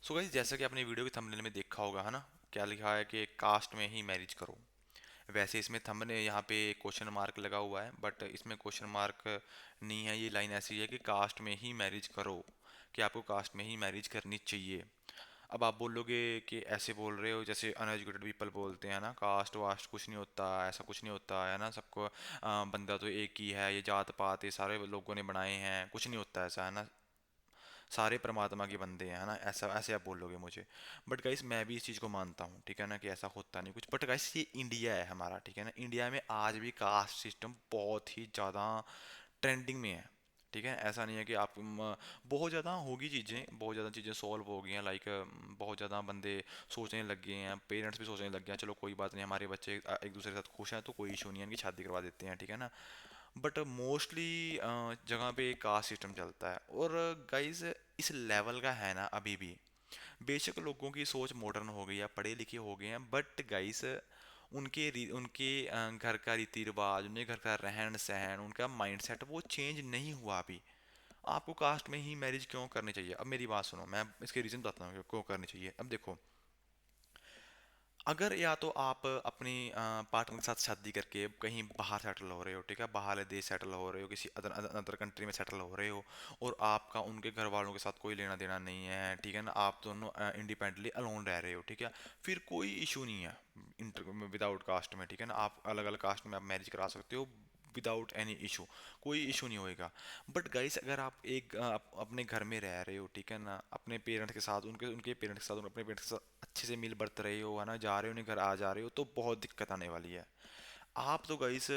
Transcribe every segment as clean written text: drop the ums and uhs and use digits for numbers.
So guys, जैसा कि आपने वीडियो के थंबनेल में देखा होगा, है ना, क्या लिखा है कि कास्ट में ही मैरिज करो। वैसे इसमें थंबनेल यहाँ पे क्वेश्चन मार्क लगा हुआ है, बट इसमें क्वेश्चन मार्क नहीं है। ये लाइन ऐसी है कि कास्ट में ही मैरिज करो, कि आपको कास्ट में ही मैरिज करनी चाहिए। अब आप बोलोगे कि ऐसे बोल रहे हो जैसे अनएजुकेटेड पीपल बोलते हैं ना, कास्ट वास्ट कुछ नहीं होता, ऐसा कुछ नहीं होता है ना, सबको बंदा तो एक ही है, ये जात पात ये सारे लोगों ने बनाए हैं, कुछ नहीं होता ऐसा, है ना, सारे परमात्मा के बंदे हैं, है ना, ऐसा ऐसे आप बोलोगे मुझे। बट गाइस मैं भी इस चीज़ को मानता हूँ, ठीक है ना, कि ऐसा होता नहीं कुछ। बट गाइस ये इंडिया है हमारा, ठीक है ना, इंडिया में आज भी कास्ट सिस्टम बहुत ही ज़्यादा ट्रेंडिंग में है। ठीक है, ऐसा नहीं है कि आप बहुत ज़्यादा होगी चीज़ें, बहुत ज़्यादा चीज़ें सॉल्व हो गई हैं, लाइक बहुत ज़्यादा बंदे सोचने लग गए हैं, पेरेंट्स भी सोचने लग गए हैं, चलो कोई बात नहीं, हमारे बच्चे एक दूसरे के साथ खुश हैं तो कोई इशू नहीं है, इनकी शादी करवा देते हैं, ठीक है ना। बट मोस्टली जगह पे कास्ट सिस्टम चलता है। और गाइज इस लेवल का है ना अभी भी, बेशक लोगों की सोच मॉडर्न हो गई है, पढ़े लिखे हो गए हैं, बट गाइस उनके घर का रीति रिवाज, उनके घर का रहन सहन, उनका माइंडसेट वो चेंज नहीं हुआ अभी। आपको कास्ट में ही मैरिज क्यों करनी चाहिए? अब मेरी बात सुनो, मैं इसके रीज़न बताता हूँ कि क्यों करनी चाहिए। अब देखो, अगर या तो आप अपनी पार्टनर के साथ शादी करके कहीं बाहर सेटल हो रहे हो, ठीक है, बाहर देश सेटल हो रहे हो, किसी अदर अदर कंट्री में सेटल हो रहे हो, और आपका उनके घर वालों के साथ कोई लेना देना नहीं है, ठीक है ना, आप दोनों इंडिपेंडेंटली अलोन रह रहे हो, ठीक है, फिर कोई इशू नहीं है इंटर विदाउट कास्ट में, ठीक है ना, आप अलग अलग कास्ट में आप मैरिज करा सकते हो विदाउट एनी इशू, कोई इशू नहीं होएगा। बट गाइस अगर आप अपने घर में रह रहे हो, ठीक है ना, अपने पेरेंट्स के साथ, उनके उनके पेरेंट्स के साथ, अपने पेरेंट्स के साथ अच्छे से मिल बरत रहे हो, है ना, जा रहे हो, उन्हें घर आ जा रहे हो, तो बहुत दिक्कत आने वाली है। आप तो गाइस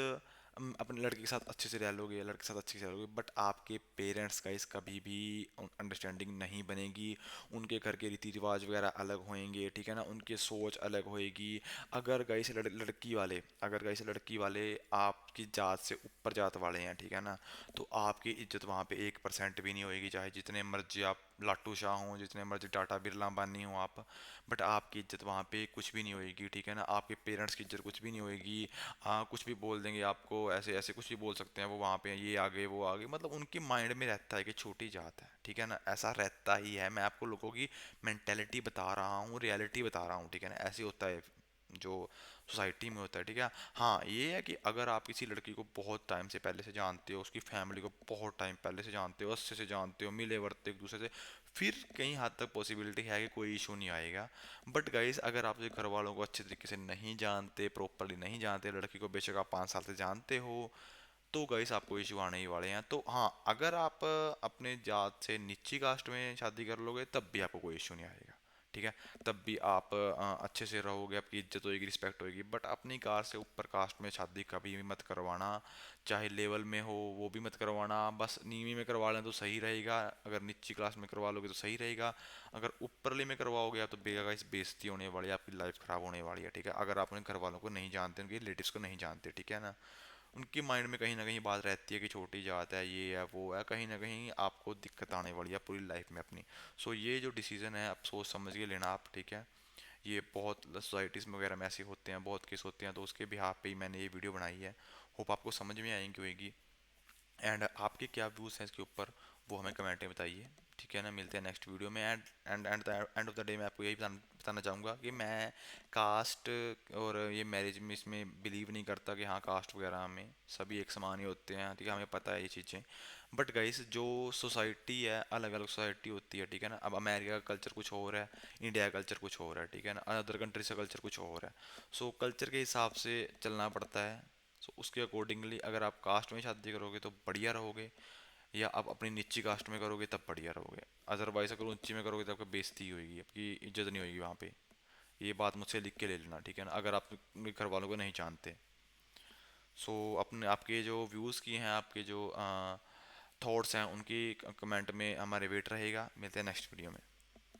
अपने लड़के के साथ अच्छे से रह लोगे, लड़के के साथ अच्छे से रह लोगे, बट आपके पेरेंट्स गाइस कभी भी अंडरस्टैंडिंग नहीं बनेगी। उनके घर के रीति रिवाज वगैरह अलग होंगे, ठीक है ना, उनकी सोच अलग होएगी। अगर गाइस लड़की वाले आपकी जात से ऊपर जात वाले हैं, ठीक है ना, तो आपकी इज्जत वहाँ पे 1% भी नहीं होएगी, चाहे जितने मर्जी आप लाटू शाह हों, जितने मर्जी टाटा बिरला अंबानी हो आप, बट आपकी इज्जत वहाँ पे कुछ भी नहीं होएगी, ठीक है ना, आपके पेरेंट्स की इज्जत कुछ भी नहीं होएगी। हाँ, कुछ भी बोल देंगे आपको, ऐसे ऐसे कुछ भी बोल सकते हैं वो, वहाँ पे ये आगे वो आगे, मतलब उनके माइंड में रहता है कि छोटी जात है, ठीक है ना, ऐसा रहता ही है। मैं आपको लोगों की मेंटेलिटी बता रहा हूँ, रियलिटी बता रहा हूँ, ठीक है ना, ऐसे होता है जो सोसाइटी में होता है, ठीक है। हाँ, ये है कि अगर आप किसी लड़की को बहुत टाइम से पहले से जानते हो, उसकी फैमिली को बहुत टाइम पहले से जानते हो, अच्छे से जानते हो, मिले वर्ते एक दूसरे से, फिर कहीं हद तक पॉसिबिलिटी है कि कोई इशू नहीं आएगा। बट गाइस अगर आप घर वालों को अच्छे तरीके से नहीं जानते, प्रॉपरली नहीं जानते, लड़की को बेशक आप 5 साल से जानते हो, तो गाइस आपको इशू आने ही वाले हैं। तो हाँ, अगर आप अपने जात से नीची कास्ट में शादी कर लोगे तब भी आपको कोई इशू नहीं आएगा, ठीक है, तब भी आप अच्छे से रहोगे, आपकी इज्जत होगी, रिस्पेक्ट होगी। बट अपनी कास्ट से ऊपर कास्ट में शादी कभी भी मत करवाना, चाहे लेवल में हो वो भी मत करवाना। बस नीवी में करवा लें तो सही रहेगा, अगर नीची क्लास में करवा लोगे तो सही रहेगा। अगर ऊपरले में करवाओगे आप तो गाइस बेइज्जती होने वाली है, आपकी लाइफ खराब होने वाली है, ठीक है, अगर आप अपने घर वालों को नहीं जानते, उनके रिलेटिव्स को नहीं जानते, ठीक है ना, उनकी माइंड में कहीं ना कहीं बात रहती है कि छोटी जात है, ये है वो है, कहीं ना कहीं आपको दिक्कत आने वाली है पूरी लाइफ में अपनी। सो ये जो डिसीजन है आप सोच समझ के लेना आप, ठीक है। ये बहुत सोसाइटीज़ में वगैरह में ऐसे होते हैं, बहुत केस होते हैं, तो उसके बिहाफ पे ही मैंने ये वीडियो बनाई है। होप आपको समझ में आएंगी होगी। एंड आपके क्या व्यूज़ हैं इसके ऊपर, वो हमें कमेंट में बताइए, ठीक है ना। मिलते हैं नेक्स्ट वीडियो में। एंड ऑफ द डे मैं आपको यही बताना चाहूँगा कि मैं कास्ट और ये मैरिज में इसमें बिलीव नहीं करता कि हाँ कास्ट वगैरह में सभी एक समान ही होते हैं, ठीक है, हमें पता है ये चीज़ें। बट गाइस जो सोसाइटी है, अलग अलग सोसाइटी होती है, ठीक है ना। अब अमेरिका का कल्चर कुछ और है, इंडिया का कल्चर कुछ और है, ठीक है ना, अदर कंट्री का कल्चर कुछ और है। सो कल्चर के हिसाब से चलना पड़ता है। सो उसके अकॉर्डिंगली अगर आप कास्ट में शादी करोगे तो बढ़िया रहोगे, या आप अपनी निच्ची कास्ट में करोगे तब बढ़िया रहोगे। अदरवाइज अगर ऊंची में करोगे तो आपकी बेइज्जती होगी, आपकी इज्जत नहीं होगी वहाँ पे। ये बात मुझसे लिख के ले लेना, ठीक है ना, अगर आप अपने घर वालों को नहीं जानते। सो अपने आपके जो व्यूज़ की हैं, आपके जो थॉट्स हैं, उनकी कमेंट में हमारे वेट रहेगा। मिलते हैं नेक्स्ट वीडियो में।